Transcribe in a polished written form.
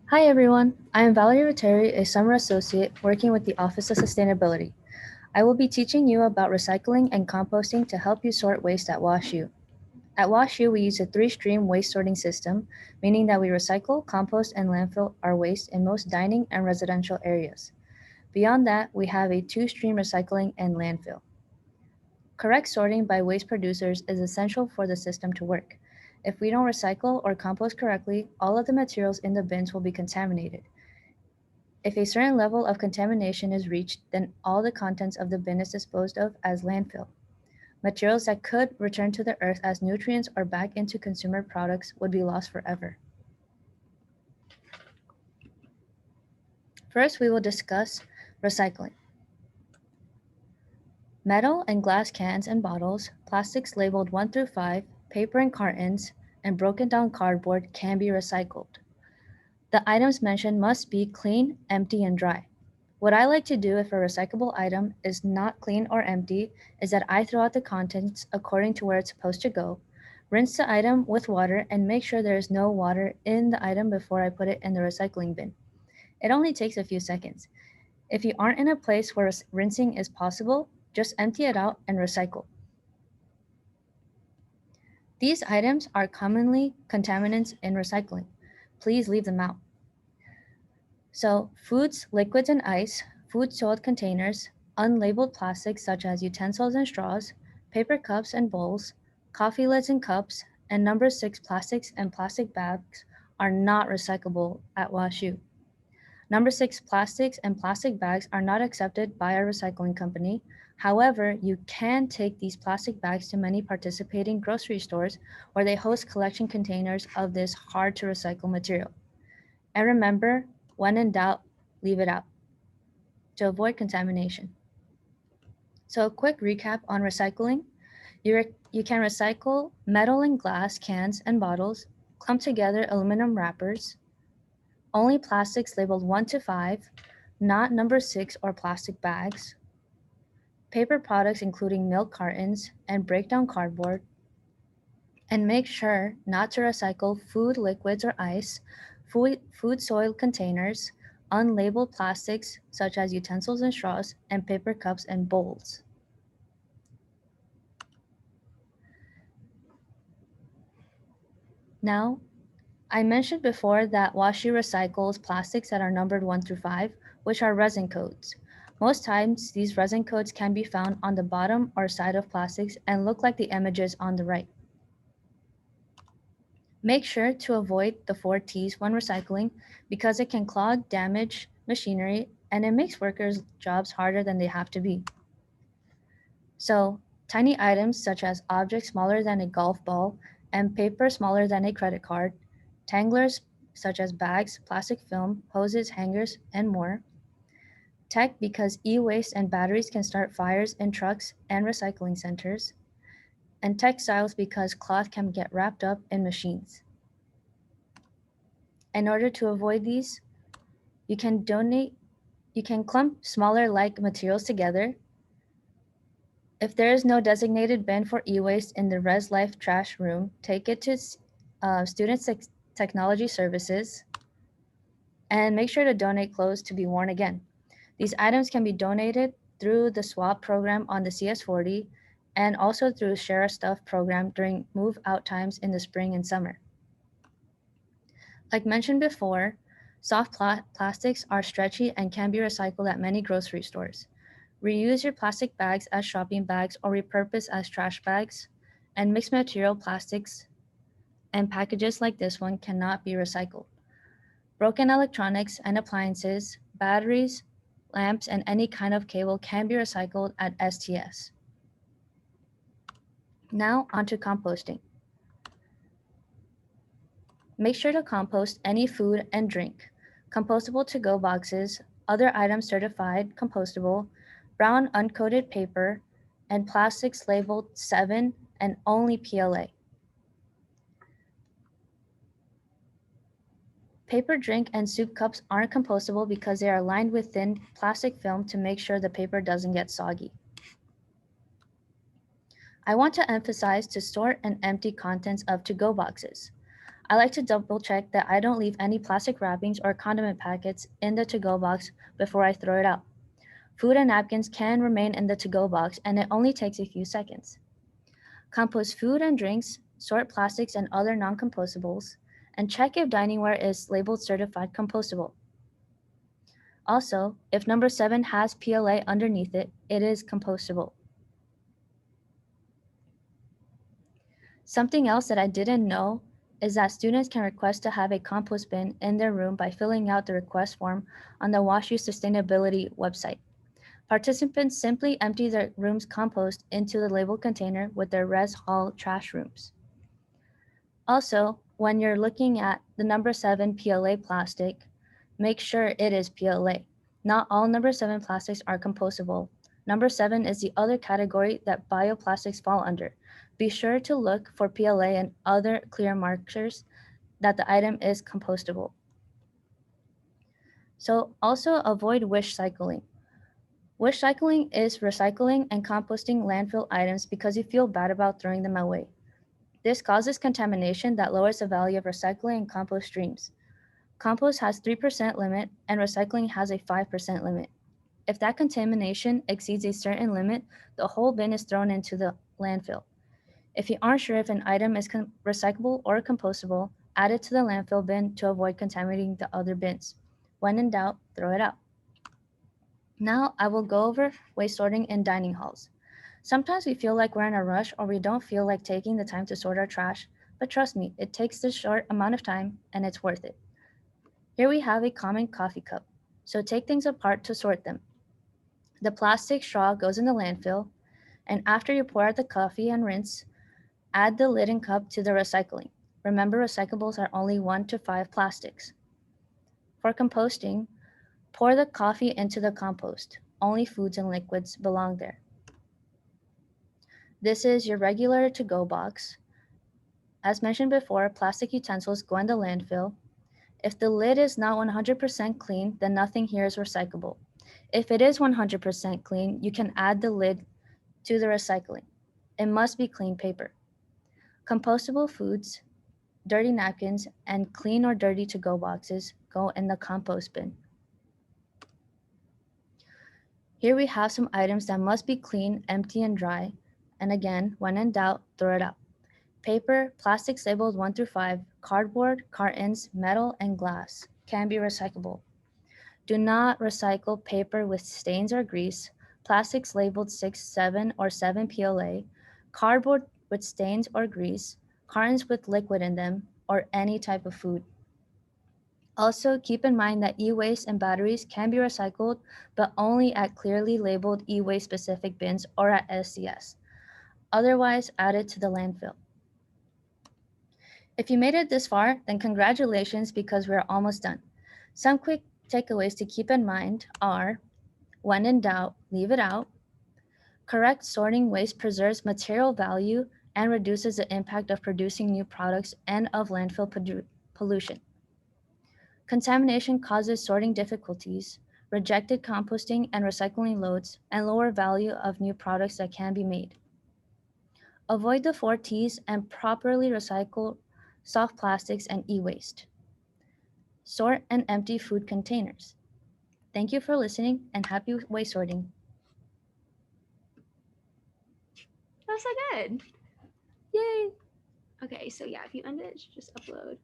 Hi everyone, I am Valerie Ratteri, a summer associate working with the Office of Sustainability. I will be teaching you about recycling and composting to help you sort waste at WashU. At WashU, we use a three-stream waste sorting system, meaning that we recycle, compost, and landfill our waste in most dining and residential areas. Beyond that, we have a two-stream recycling and landfill. Correct sorting by waste producers is essential for the system to work. If we don't recycle or compost correctly, all of the materials in the bins will be contaminated. If a certain level of contamination is reached, then all the contents of the bin is disposed of as landfill. Materials that could return to the earth as nutrients or back into consumer products would be lost forever. First, we will discuss recycling. Metal and glass cans and bottles, plastics labeled 1 through 5, paper and cartons, and broken down cardboard can be recycled. The items mentioned must be clean, empty, and dry. What I like to do if a recyclable item is not clean or empty is that I throw out the contents according to where it's supposed to go, rinse the item with water, and make sure there is no water in the item before I put it in the recycling bin. It only takes a few seconds. If you aren't in a place where rinsing is possible, just empty it out and recycle. These items are commonly contaminants in recycling. Please leave them out. So, foods, liquids, and ice, food soiled containers, unlabeled plastics such as utensils and straws, paper cups and bowls, coffee lids and cups, and number 6 plastics and plastic bags are not recyclable at WashU. Number 6 plastics and plastic bags are not accepted by our recycling company. However, you can take these plastic bags to many participating grocery stores where they host collection containers of this hard to recycle material. And remember, when in doubt, leave it out to avoid contamination. So, a quick recap on recycling. You can recycle metal and glass cans and bottles, clump together aluminum wrappers, only plastics labeled 1 to 5, not number 6 or plastic bags, paper products including milk cartons and breakdown cardboard, and make sure not to recycle food, liquids, or ice, food soil containers, unlabeled plastics such as utensils and straws, and paper cups and bowls. Now, I mentioned before that WashU recycles plastics that are numbered 1 through 5, which are resin codes. Most times, these resin codes can be found on the bottom or side of plastics and look like the images on the right. Make sure to avoid the 4 T's when recycling because it can clog, damage machinery, and it makes workers' jobs harder than they have to be. So, tiny items such as objects smaller than a golf ball and paper smaller than a credit card, tanglers such as bags, plastic film, hoses, hangers, and more. Tech because e waste and batteries can start fires in trucks and recycling centers. And textiles because cloth can get wrapped up in machines. In order to avoid these, you can donate, you can clump smaller like materials together. If there is no designated bin for e-waste in the Res Life trash room, take it to Student Technology Services and make sure to donate clothes to be worn again. These items can be donated through the swap program on the CS40 and also through Share a Stuff program during move out times in the spring and summer. Like mentioned before, soft plastics are stretchy and can be recycled at many grocery stores. Reuse your plastic bags as shopping bags or repurpose as trash bags, and mixed material plastics and packages like this one cannot be recycled. Broken electronics and appliances, batteries, lamps, and any kind of cable can be recycled at STS. Now onto composting. Make sure to compost any food and drink, compostable to-go boxes, other items certified compostable, brown uncoated paper, and plastics labeled 7 and only PLA. Paper drink and soup cups aren't compostable because they are lined with thin plastic film to make sure the paper doesn't get soggy. I want to emphasize to sort and empty contents of to-go boxes. I like to double check that I don't leave any plastic wrappings or condiment packets in the to-go box before I throw it out. Food and napkins can remain in the to-go box and it only takes a few seconds. Compost food and drinks, sort plastics and other non-compostables, and check if diningware is labeled certified compostable. Also, if number 7 has PLA underneath it, it is compostable. Something else that I didn't know is that students can request to have a compost bin in their room by filling out the request form on the WashU Sustainability website. Participants simply empty their room's compost into the labeled container with their res hall trash rooms. Also, when you're looking at the number 7 PLA plastic, make sure it is PLA. Not all number 7 plastics are compostable. Number 7 is the other category that bioplastics fall under. Be sure to look for PLA and other clear markers that the item is compostable. So also avoid wish cycling. Wish cycling is recycling and composting landfill items because you feel bad about throwing them away. This causes contamination that lowers the value of recycling and compost streams. Compost has 3% limit and recycling has a 5% limit. If that contamination exceeds a certain limit, the whole bin is thrown into the landfill. If you aren't sure if an item is recyclable or compostable, add it to the landfill bin to avoid contaminating the other bins. When in doubt, throw it out. Now I will go over waste sorting in dining halls. Sometimes we feel like we're in a rush or we don't feel like taking the time to sort our trash, but trust me, it takes this short amount of time and it's worth it. Here we have a common coffee cup, so take things apart to sort them. The plastic straw goes in the landfill, and after you pour out the coffee and rinse, add the lid and cup to the recycling. Remember, recyclables are only 1 to 5 plastics. For composting, pour the coffee into the compost. Only foods and liquids belong there. This is your regular to-go box. As mentioned before, plastic utensils go in the landfill. If the lid is not 100% clean, then nothing here is recyclable. If it is 100% clean, you can add the lid to the recycling. It must be clean paper. Compostable foods, dirty napkins, and clean or dirty to-go boxes go in the compost bin. Here we have some items that must be clean, empty, and dry. And again, when in doubt, throw it out. Paper, plastics labeled 1 through 5, cardboard, cartons, metal, and glass can be recyclable. Do not recycle paper with stains or grease, plastics labeled 6, 7, or 7 PLA, cardboard with stains or grease, cartons with liquid in them, or any type of food. Also, keep in mind that e-waste and batteries can be recycled, but only at clearly labeled e-waste specific bins or at SCS. Otherwise, add it to the landfill. If you made it this far, then congratulations because we're almost done. Some quick takeaways to keep in mind are, when in doubt, leave it out. Correct sorting waste preserves material value and reduces the impact of producing new products and of landfill pollution. Contamination causes sorting difficulties, rejected composting and recycling loads, and lower value of new products that can be made. Avoid the 4 T's and properly recycle soft plastics and e-waste. Sort and empty food containers. Thank you for listening and happy waste sorting. That was so good. Yay! Okay, so yeah, if you end it, it should just upload.